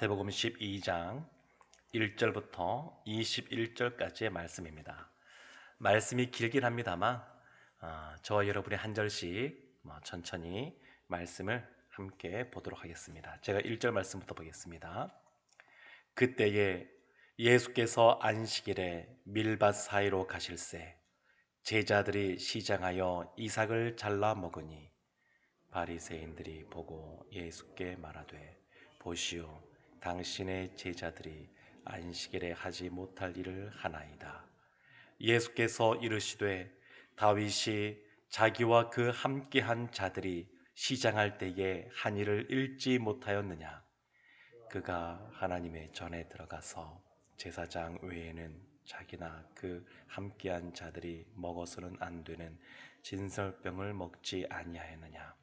마태복음 12장 1절부터 21절까지의 말씀입니다. 말씀이 길긴 합니다만 저와 여러분이 한 절씩 천천히 말씀을 함께 보도록 하겠습니다. 제가 1절 말씀부터 보겠습니다. 그때에 예수께서 안식일에 밀밭 사이로 가실새 제자들이 시장하여 이삭을 잘라 먹으니 바리새인들이 보고 예수께 말하되 보시오, 당신의 제자들이 안식일에 하지 못할 일을 하나이다. 예수께서 이르시되 다윗이 자기와 그 함께한 자들이 시장할 때에 한 일을 잃지 못하였느냐? 그가 하나님의 전에 들어가서 제사장 외에는 자기나 그 함께한 자들이 먹어서는 안 되는 진설병을 먹지 아니하였느냐?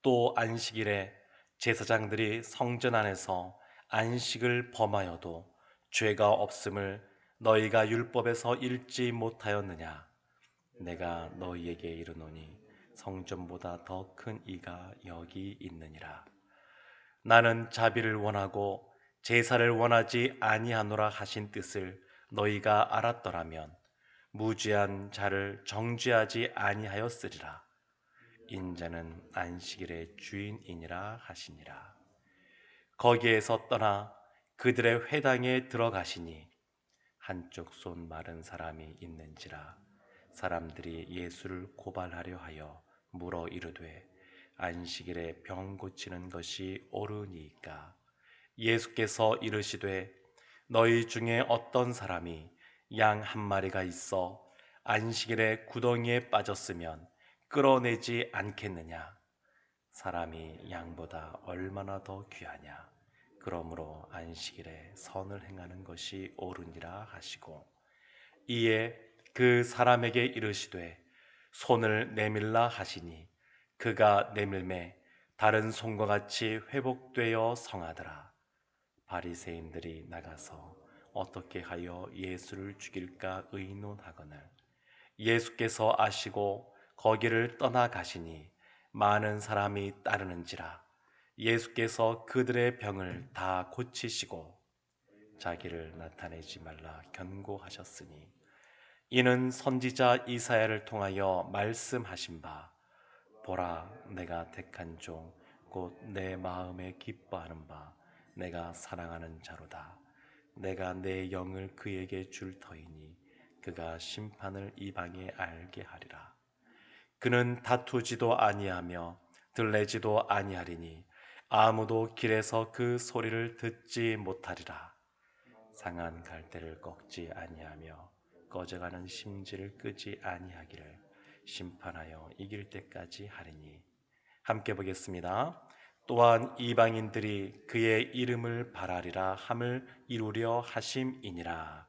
또 안식일에 제사장들이 성전 안에서 안식을 범하여도 죄가 없음을 너희가 율법에서 읽지 못하였느냐? 내가 너희에게 이르노니 성전보다 더 큰 이가 여기 있느니라. 나는 자비를 원하고 제사를 원하지 아니하노라 하신 뜻을 너희가 알았더라면 무죄한 자를 정죄하지 아니하였으리라. 인자는 안식일의 주인이니라 하시니라. 거기에서 떠나 그들의 회당에 들어가시니 한쪽 손 마른 사람이 있는지라. 사람들이 예수를 고발하려 하여 물어 이르되 안식일에 병 고치는 것이 옳으니까? 예수께서 이르시되 너희 중에 어떤 사람이 양 한 마리가 있어 안식일에 구덩이에 빠졌으면 끌어내지 않겠느냐? 사람이 양보다 얼마나 더 귀하냐? 그러므로 안식일에 선을 행하는 것이 옳으니라 하시고 이에 그 사람에게 이르시되 손을 내밀라 하시니 그가 내밀매 다른 손과 같이 회복되어 성하더라. 바리새인들이 나가서 어떻게 하여 예수를 죽일까 의논하거늘 예수께서 아시고 거기를 떠나가시니 많은 사람이 따르는지라. 예수께서 그들의 병을 다 고치시고 자기를 나타내지 말라 견고하셨으니 이는 선지자 이사야를 통하여 말씀하신 바 보라, 내가 택한 종 곧 내 마음에 기뻐하는 바 내가 사랑하는 자로다. 내가 내 영을 그에게 줄 터이니 그가 심판을 이방에 알게 하리라. 그는 다투지도 아니하며 들레지도 아니하리니 아무도 길에서 그 소리를 듣지 못하리라. 상한 갈대를 꺾지 아니하며 꺼져가는 심지를 끄지 아니하기를 심판하여 이길 때까지 하리니. 함께 보겠습니다. 또한 이방인들이 그의 이름을 바라리라 함을 이루려 하심이니라.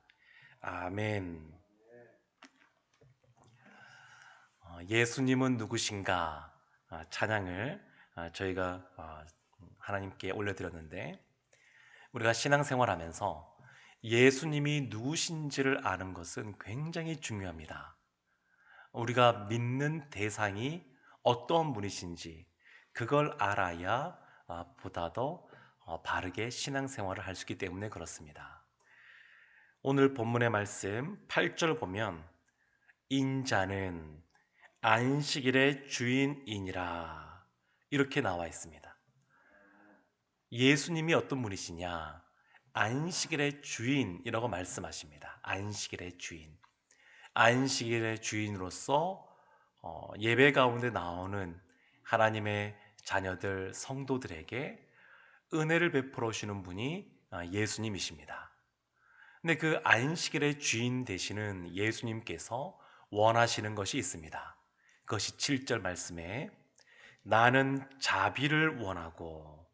아멘. 예수님은 누구신가? 찬양을 저희가 하나님께 올려드렸는데 우리가 신앙생활하면서 예수님이 누구신지를 아는 것은 굉장히 중요합니다. 우리가 믿는 대상이 어떤 분이신지 그걸 알아야 보다 더 바르게 신앙생활을 할 수 있기 때문에 그렇습니다. 오늘 본문의 말씀 8절 보면 인자는 안식일의 주인이니라 이렇게 나와 있습니다. 예수님이 어떤 분이시냐? 안식일의 주인이라고 말씀하십니다. 안식일의 주인. 안식일의 주인으로서 예배 가운데 나오는 하나님의 자녀들 성도들에게 은혜를 베풀어 주시는 분이 예수님이십니다. 근데 그 안식일의 주인 되시는 예수님께서 원하시는 것이 있습니다. 그것이 7절 말씀에 나는 자비를 원하고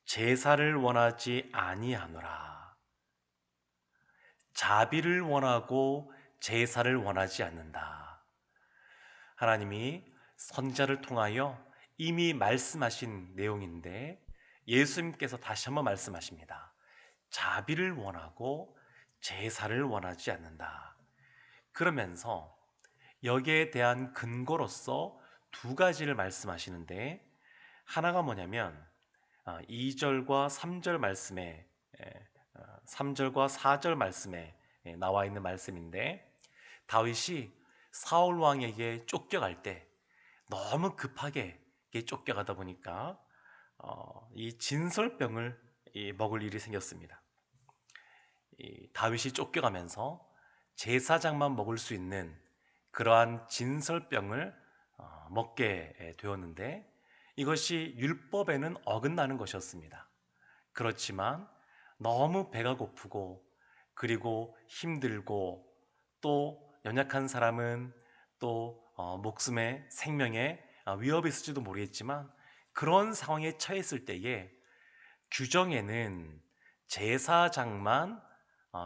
제사를 원하지 아니하노라. 자비를 원하고 제사를 원하지 않는다. 하나님이 선지자를 통하여 이미 말씀하신 내용인데 예수님께서 다시 한번 말씀하십니다. 자비를 원하고 제사를 원하지 않는다. 그러면서 여기에 대한 근거로서 두 가지를 말씀하시는데 하나가 뭐냐면 2절과 3절 말씀에 3절과 4절 말씀에 나와 있는 말씀인데, 다윗이 사울 왕에게 쫓겨갈 때 너무 급하게 쫓겨가다 보니까 이 진설병을 먹을 일이 생겼습니다. 이 다윗이 쫓겨가면서 제사장만 먹을 수 있는 그러한 진설병을 먹게 되었는데, 이것이 율법에는 어긋나는 것이었습니다. 그렇지만 너무 배가 고프고, 그리고 힘들고, 또 연약한 사람은 또 목숨에 생명에 위협이 있을지도 모르겠지만, 그런 상황에 처했을 때에 규정에는 제사장만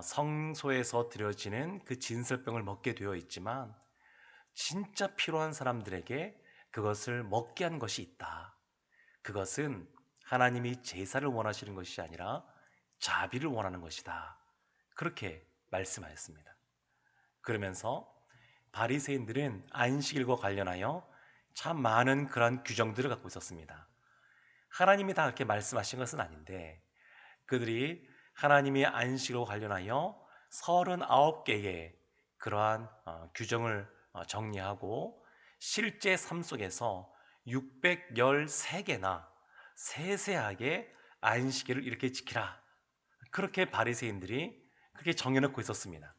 성소에서 드려지는 그 진설병을 먹게 되어 있지만, 진짜 필요한 사람들에게 그것을 먹게 한 것이 있다. 그것은 하나님이 제사를 원하시는 것이 아니라 자비를 원하는 것이다. 그렇게 말씀하였습니다. 그러면서 바리새인들은 안식일과 관련하여 참 많은 그러한 규정들을 갖고 있었습니다. 하나님이 다 그렇게 말씀하신 것은 아닌데, 그들이 하나님의 안식일과 관련하여 39개의 그러한 규정을 정리하고, 실제 삶 속에서 613개나 세세하게 안식일을 이렇게 지키라, 그렇게 바리새인들이 그렇게 정해놓고 있었습니다.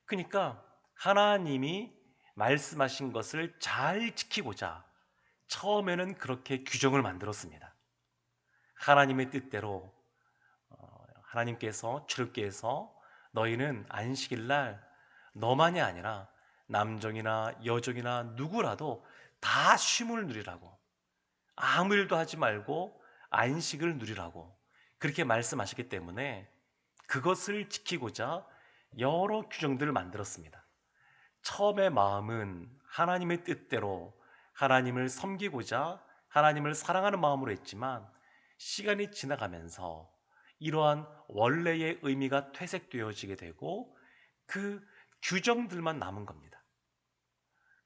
그러니까 하나님이 말씀하신 것을 잘 지키고자 처음에는 그렇게 규정을 만들었습니다. 하나님의 뜻대로 하나님께서 출애굽기에서 너희는 안식일날 너만이 아니라 남종이나 여종이나 누구라도 다 쉼을 누리라고, 아무 일도 하지 말고 안식을 누리라고 그렇게 말씀하셨기 때문에 그것을 지키고자 여러 규정들을 만들었습니다. 처음의 마음은 하나님의 뜻대로 하나님을 섬기고자 하나님을 사랑하는 마음으로 했지만, 시간이 지나가면서 이러한 원래의 의미가 퇴색되어지게 되고 그 규정들만 남은 겁니다.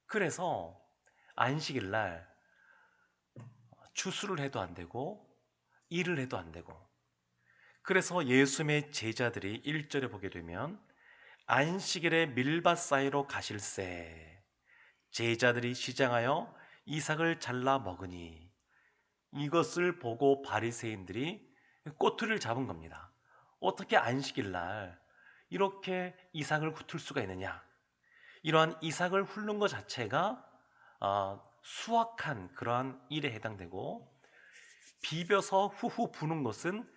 그래서 안식일 날 추수를 해도 안 되고 일을 해도 안 되고, 그래서 예수님의 제자들이 1절에 보게 되면 안식일에 밀밭 사이로 가실새 제자들이 시장하여 이삭을 잘라 먹으니, 이것을 보고 바리새인들이 꼬투리를 잡은 겁니다. 어떻게 안식일 날 이렇게 이삭을 훑을 수가 있느냐? 이러한 이삭을 훑는 것 자체가 수확한 그러한 일에 해당되고, 비벼서 후후 부는 것은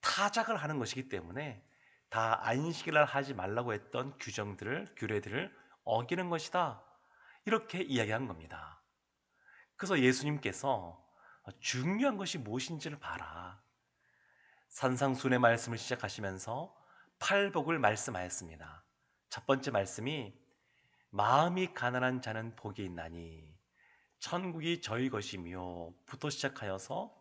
타작을 하는 것이기 때문에 다 안식일 날 하지 말라고 했던 규정들을, 규례들을 어기는 것이다, 이렇게 이야기한 겁니다. 그래서 예수님께서 중요한 것이 무엇인지를 봐라, 산상순의 말씀을 시작하시면서 팔복을 말씀하였습니다. 첫 번째 말씀이 마음이 가난한 자는 복이 있나니 천국이 저희 것이며 부터 시작하여서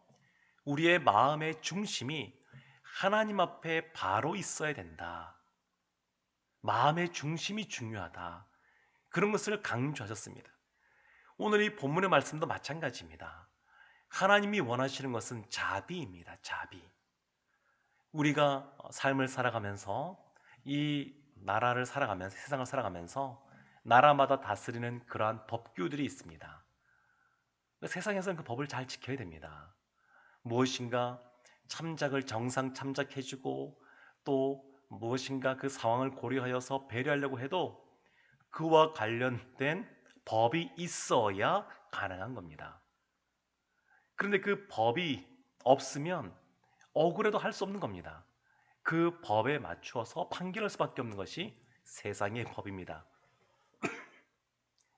우리의 마음의 중심이 하나님 앞에 바로 있어야 된다. 마음의 중심이 중요하다. 그런 것을 강조하셨습니다. 오늘 이 본문의 말씀도 마찬가지입니다. 하나님이 원하시는 것은 자비입니다. 자비. 우리가 삶을 살아가면서, 이 나라를 살아가면서, 세상을 살아가면서 나라마다 다스리는 그러한 법규들이 있습니다. 세상에서는 그 법을 잘 지켜야 됩니다. 무엇인가 참작을 정상 참작해주고, 또 무엇인가 그 상황을 고려하여서 배려하려고 해도 그와 관련된 법이 있어야 가능한 겁니다. 그런데 그 법이 없으면 억울해도 할 수 없는 겁니다. 그 법에 맞추어서 판결할 수밖에 없는 것이 세상의 법입니다.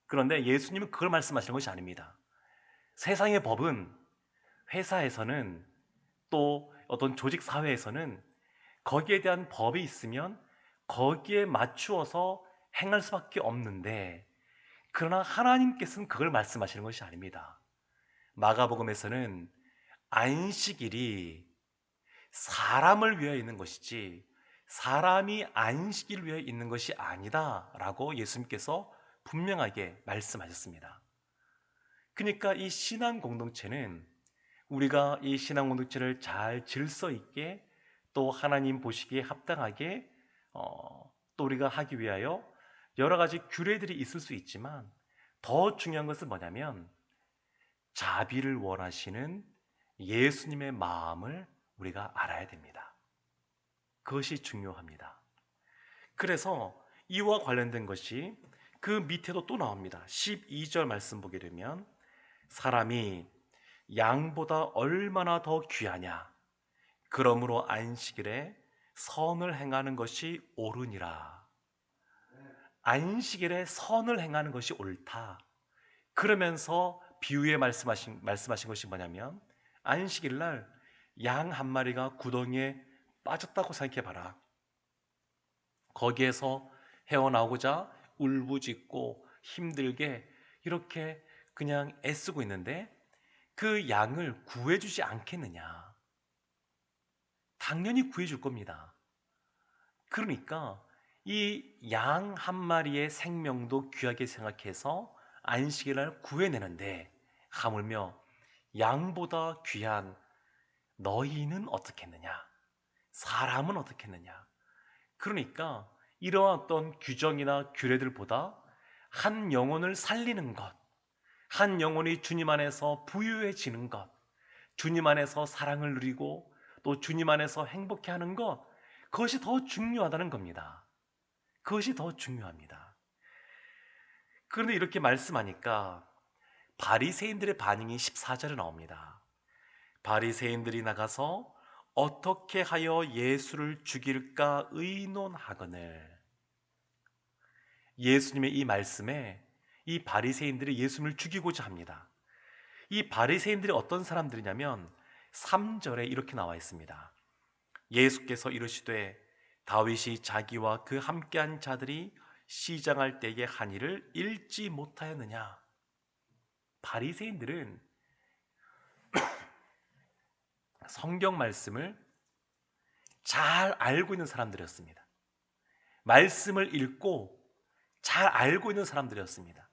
그런데 예수님은 그걸 말씀하시는 것이 아닙니다. 세상의 법은, 회사에서는 또 어떤 조직 사회에서는 거기에 대한 법이 있으면 거기에 맞추어서 행할 수밖에 없는데, 그러나 하나님께서는 그걸 말씀하시는 것이 아닙니다. 마가복음에서는 안식일이 사람을 위하여 있는 것이지 사람이 안식일을 위하여 있는 것이 아니다 라고 예수님께서 분명하게 말씀하셨습니다. 그러니까 이 신앙 공동체는 우리가 이 신앙 공동체를 잘 질서 있게 또 하나님 보시기에 합당하게 또 우리가 하기 위하여 여러 가지 규례들이 있을 수 있지만 더 중요한 것은 뭐냐면 자비를 원하시는 예수님의 마음을 우리가 알아야 됩니다. 그것이 중요합니다. 그래서 이와 관련된 것이 그 밑에도 또 나옵니다. 12절 말씀 보게 되면 사람이 양보다 얼마나 더 귀하냐 그러므로 안식일에 선을 행하는 것이 옳으니라. 안식일에 선을 행하는 것이 옳다. 그러면서 비유에 말씀하신 것이 뭐냐면 안식일 날 양 한 마리가 구덩이에 빠졌다고 생각해 봐라. 거기에서 헤어나오고자 울부짖고 힘들게 이렇게 그냥 애쓰고 있는데 그 양을 구해주지 않겠느냐? 당연히 구해줄 겁니다. 그러니까 이 양 한 마리의 생명도 귀하게 생각해서 안식일을 구해내는데 하물며 양보다 귀한 너희는 어떻겠느냐? 사람은 어떻겠느냐? 그러니까 이러한 어떤 규정이나 규례들보다 한 영혼을 살리는 것, 한 영혼이 주님 안에서 부유해지는 것, 주님 안에서 사랑을 누리고 또 주님 안에서 행복해하는 것, 그것이 더 중요하다는 겁니다. 그것이 더 중요합니다. 그런데 이렇게 말씀하니까 바리새인들의 반응이 14절에 나옵니다. 바리새인들이 나가서 어떻게 하여 예수를 죽일까 의논하거늘. 예수님의 이 말씀에 이 바리새인들이 예수님을 죽이고자 합니다. 이 바리새인들이 어떤 사람들이냐면 3절에 이렇게 나와 있습니다. 예수께서 이르시되 다윗이 자기와 그 함께한 자들이 시장할 때에 한 일을 읽지 못하였느냐. 바리새인들은 성경 말씀을 잘 알고 있는 사람들이었습니다. 말씀을 읽고 잘 알고 있는 사람들이었습니다.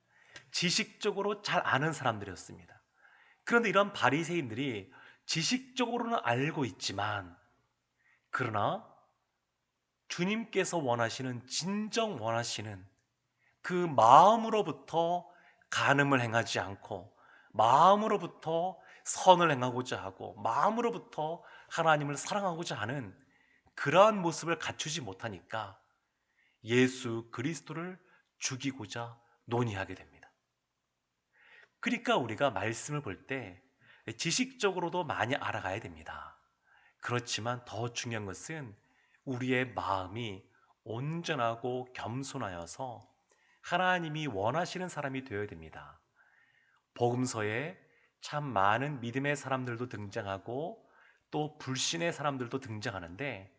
지식적으로 잘 아는 사람들이었습니다. 그런데 이런 바리새인들이 지식적으로는 알고 있지만 그러나 주님께서 원하시는 진정 원하시는 그 마음으로부터 간음을 행하지 않고 마음으로부터 선을 행하고자 하고 마음으로부터 하나님을 사랑하고자 하는 그러한 모습을 갖추지 못하니까 예수 그리스도를 죽이고자 논의하게 됩니다. 그러니까 우리가 말씀을 볼 때 지식적으로도 많이 알아가야 됩니다. 그렇지만 더 중요한 것은 우리의 마음이 온전하고 겸손하여서 하나님이 원하시는 사람이 되어야 됩니다. 복음서에 참 많은 믿음의 사람들도 등장하고 또 불신의 사람들도 등장하는데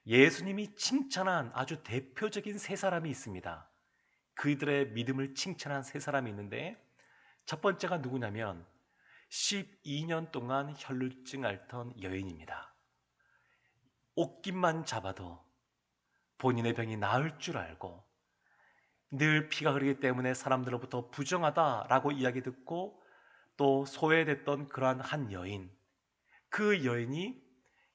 예수님이 칭찬한 아주 대표적인 세 사람이 있습니다. 그들의 믿음을 칭찬한 세 사람이 있는데 첫 번째가 누구냐면 12년 동안 혈루증 앓던 여인입니다. 옷깃만 잡아도 본인의 병이 나을 줄 알고 늘 피가 흐르기 때문에 사람들로부터 부정하다라고 이야기 듣고 또 소외됐던 그러한 한 여인, 그 여인이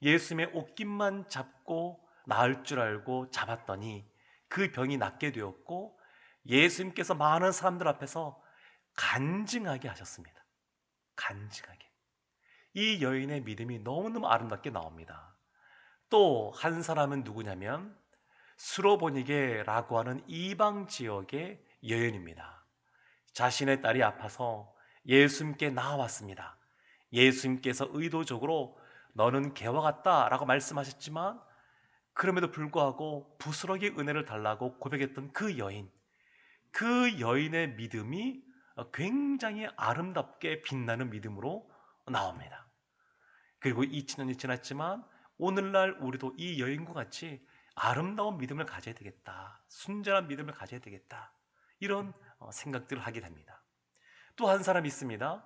예수님의 옷깃만 잡고 나을 줄 알고 잡았더니 그 병이 낫게 되었고 예수님께서 많은 사람들 앞에서 간증하게 하셨습니다. 간증하게. 이 여인의 믿음이 너무너무 아름답게 나옵니다. 또 한 사람은 누구냐면 스로보니게라고 하는 이방 지역의 여인입니다. 자신의 딸이 아파서 예수님께 나아왔습니다. 예수님께서 의도적으로 너는 개와 같다라고 말씀하셨지만 그럼에도 불구하고 부스러기 은혜를 달라고 고백했던 그 여인, 그 여인의 믿음이 굉장히 아름답게 빛나는 믿음으로 나옵니다. 그리고 2000년이 지났지만 오늘날 우리도 이 여인과 같이 아름다운 믿음을 가져야 되겠다. 순전한 믿음을 가져야 되겠다. 이런 생각들을 하게 됩니다. 또 한 사람이 있습니다.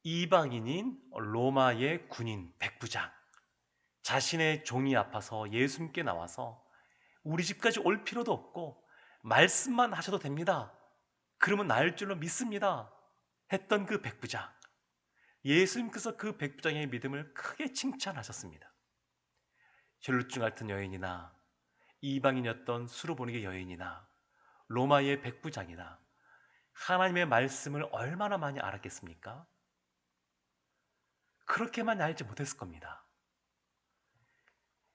이방인인 로마의 군인 백부장. 자신의 종이 아파서 예수님께 나와서 우리 집까지 올 필요도 없고 말씀만 하셔도 됩니다. 그러면 나을 줄로 믿습니다. 했던 그 백부장. 예수님께서 그 백부장의 믿음을 크게 칭찬하셨습니다. 혈루증 앓던 여인이나 이방인이었던 수로보니게 여인이나 로마의 백부장이나 하나님의 말씀을 얼마나 많이 알았겠습니까? 그렇게만 알지 못했을 겁니다.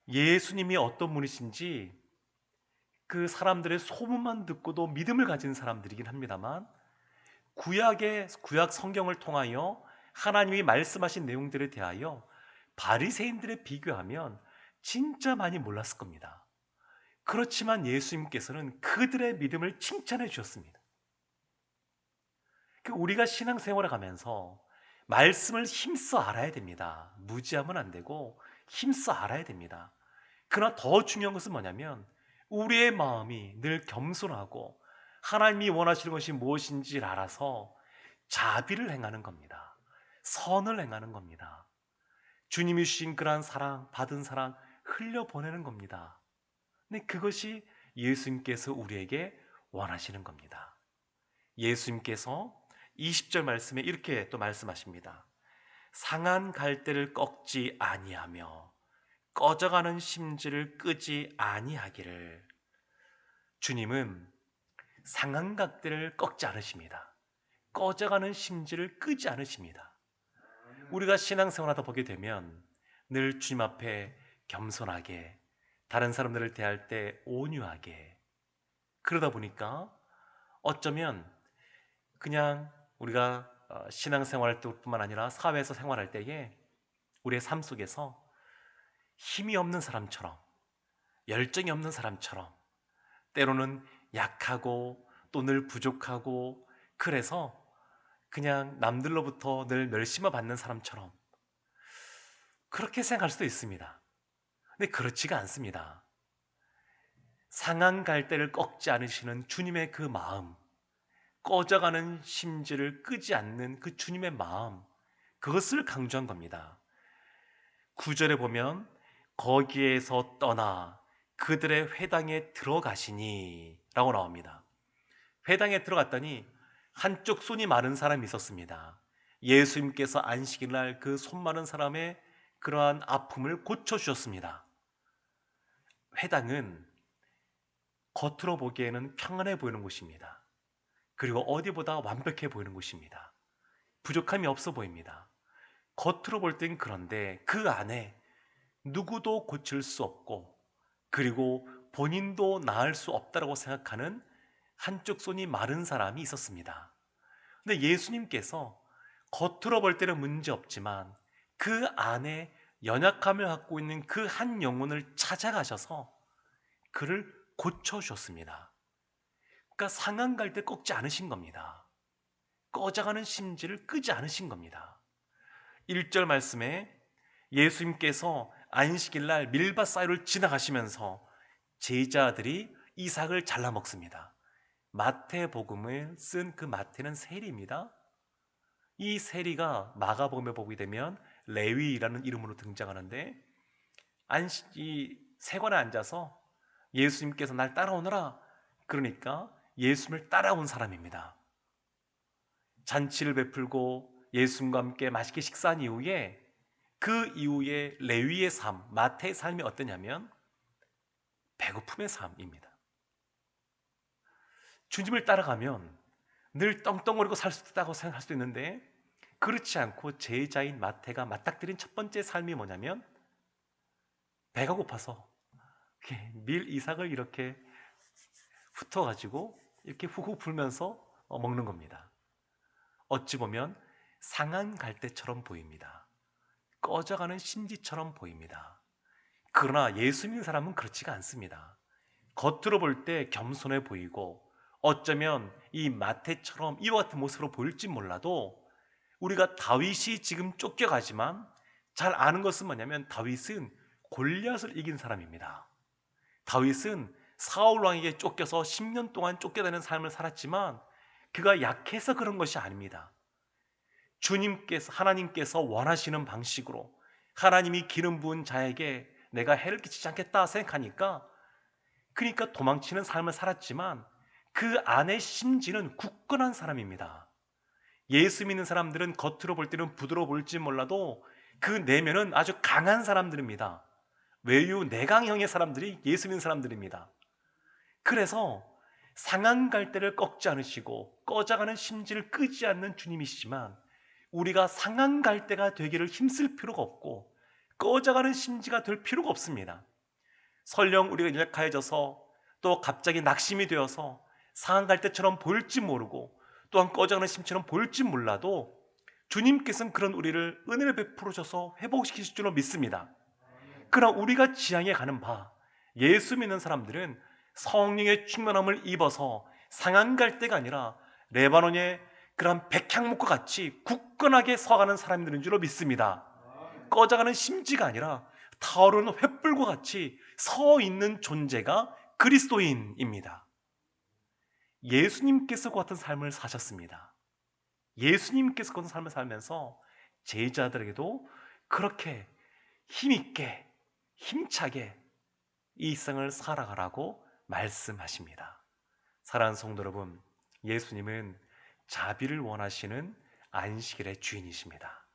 예수님이 어떤 분이신지 그 사람들의 소문만 듣고도 믿음을 가진 사람들이긴 합니다만, 구약 성경을 통하여 하나님이 말씀하신 내용들에 대하여 바리새인들에 비교하면 진짜 많이 몰랐을 겁니다. 그렇지만 예수님께서는 그들의 믿음을 칭찬해 주셨습니다. 우리가 신앙생활을 가면서 말씀을 힘써 알아야 됩니다. 무지하면 안 되고 힘써 알아야 됩니다. 그러나 더 중요한 것은 뭐냐면 우리의 마음이 늘 겸손하고 하나님이 원하시는 것이 무엇인지를 알아서 자비를 행하는 겁니다. 선을 행하는 겁니다. 주님이 주신 그러한 사랑, 받은 사랑 흘려보내는 겁니다. 근데 그것이 예수님께서 우리에게 원하시는 겁니다. 예수님께서 20절 말씀에 이렇게 또 말씀하십니다. 상한 갈대를 꺾지 아니하며 꺼져가는 심지를 끄지 아니하기를. 주님은 상한 갈대를 꺾지 않으십니다. 꺼져가는 심지를 끄지 않으십니다. 우리가 신앙생활하다 보게 되면 늘 주님 앞에 겸손하게, 다른 사람들을 대할 때 온유하게, 그러다 보니까 어쩌면 그냥 우리가 신앙생활할 때뿐만 아니라 사회에서 생활할 때에 우리의 삶 속에서 힘이 없는 사람처럼, 열정이 없는 사람처럼, 때로는 약하고 또 늘 부족하고, 그래서 그냥 남들로부터 늘 멸시만 받는 사람처럼 그렇게 생각할 수도 있습니다. 근데 그렇지가 않습니다. 상한 갈대를 꺾지 않으시는 주님의 그 마음, 꺼져가는 심지를 끄지 않는 그 주님의 마음, 그것을 강조한 겁니다. 9절에 보면 거기에서 떠나 그들의 회당에 들어가시니 라고 나옵니다. 회당에 들어갔더니 한쪽 손이 마른 사람이 있었습니다. 예수님께서 안식일날 그 손 마른 사람의 그러한 아픔을 고쳐주셨습니다. 회당은 겉으로 보기에는 평안해 보이는 곳입니다. 그리고 어디보다 완벽해 보이는 곳입니다. 부족함이 없어 보입니다. 겉으로 볼 땐 그런데 그 안에 누구도 고칠 수 없고, 그리고 본인도 나을 수 없다고 생각하는 한쪽 손이 마른 사람이 있었습니다. 근데 예수님께서 겉으로 볼 때는 문제 없지만 그 안에 연약함을 갖고 있는 그 한 영혼을 찾아가셔서 그를 고쳐주셨습니다. 그러니까 상한 갈대 꺾지 않으신 겁니다. 꺼져가는 심지를 끄지 않으신 겁니다. 1절 말씀에 예수님께서 안식일날 밀밭 사이를 지나가시면서 제자들이 이삭을 잘라 먹습니다. 마태복음을 쓴 그 마태는 세리입니다. 이 세리가 마가복음에 보게 되면 레위라는 이름으로 등장하는데, 이 세관에 앉아서 예수님께서 날 따라오너라, 그러니까 예수님을 따라온 사람입니다. 잔치를 베풀고 예수님과 함께 맛있게 식사한 이후에, 그 이후에 레위의 삶, 마태의 삶이 어떠냐면 배고픔의 삶입니다. 주님을 따라가면 늘 떵떵거리고 살 수 있다고 생각할 수도 있는데, 그렇지 않고 제자인 마태가 맞닥뜨린 첫 번째 삶이 뭐냐면 배가 고파서 밀 이삭을 이렇게 훑어가지고 이렇게 후후 불면서 먹는 겁니다. 어찌 보면 상한 갈대처럼 보입니다. 꺼져가는 심지처럼 보입니다. 그러나 예수 믿는 사람은 그렇지가 않습니다. 겉으로 볼 때 겸손해 보이고, 어쩌면 이 마태처럼 이와 같은 모습으로 보일지 몰라도, 우리가 다윗이 지금 쫓겨가지만 잘 아는 것은 뭐냐면 다윗은 골리앗을 이긴 사람입니다. 다윗은 사울 왕에게 쫓겨서 10년 동안 쫓겨다니는 삶을 살았지만 그가 약해서 그런 것이 아닙니다. 하나님께서 원하시는 방식으로, 하나님이 기름 부은 자에게 내가 해를 끼치지 않겠다 생각하니까, 그러니까 도망치는 삶을 살았지만 그 안의 심지는 굳건한 사람입니다. 예수 믿는 사람들은 겉으로 볼 때는 부드러워 보일지 몰라도 그 내면은 아주 강한 사람들입니다. 외유 내강형의 사람들이 예수 믿는 사람들입니다. 그래서 상한 갈대를 꺾지 않으시고 꺼져가는 심지를 끄지 않는 주님이시지만, 우리가 상한 갈대가 되기를 힘쓸 필요가 없고 꺼져가는 심지가 될 필요가 없습니다. 설령 우리가 연약해져서 또 갑자기 낙심이 되어서 상한 갈대처럼 보일지 모르고 또한 꺼져가는 심처럼 보일지 몰라도 주님께서는 그런 우리를 은혜를 베풀어 줘서 회복시키실 줄로 믿습니다. 그러나 우리가 지향해 가는 바, 예수 믿는 사람들은 성령의 충만함을 입어서 상한 갈대가 아니라 레바논의 그런 백향목과 같이 굳건하게 서가는 사람들인 줄로 믿습니다. 꺼져가는 심지가 아니라 타오르는 횃불과 같이 서 있는 존재가 그리스도인입니다. 예수님께서 그 같은 삶을 사셨습니다. 예수님께서 그런 삶을 살면서 제자들에게도 그렇게 힘있게 힘차게 이 일상을 살아가라고 말씀하십니다. 사랑하는 성도 여러분, 예수님은 자비를 원하시는 안식일의 주인이십니다.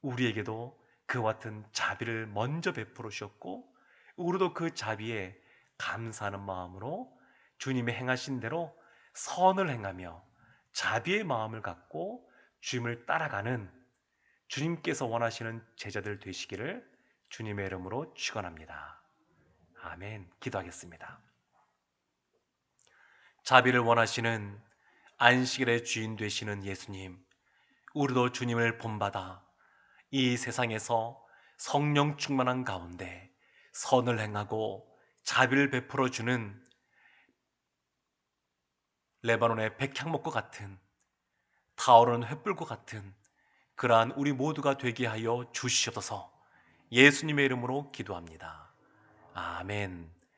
우리에게도 그와 같은 자비를 먼저 베풀어 주셨고, 우리도 그 자비에 감사하는 마음으로 주님의 행하신 대로 선을 행하며 자비의 마음을 갖고 주님을 따라가는, 주님께서 원하시는 제자들 되시기를 주님의 이름으로 축원합니다. 아멘. 기도하겠습니다. 자비를 원하시는 안식일의 주인 되시는 예수님, 우리도 주님을 본받아 이 세상에서 성령 충만한 가운데 선을 행하고 자비를 베풀어 주는 레바논의 백향목과 같은, 타오르는 횃불과 같은 그러한 우리 모두가 되게 하여 주시옵소서. 예수님의 이름으로 기도합니다. 아멘.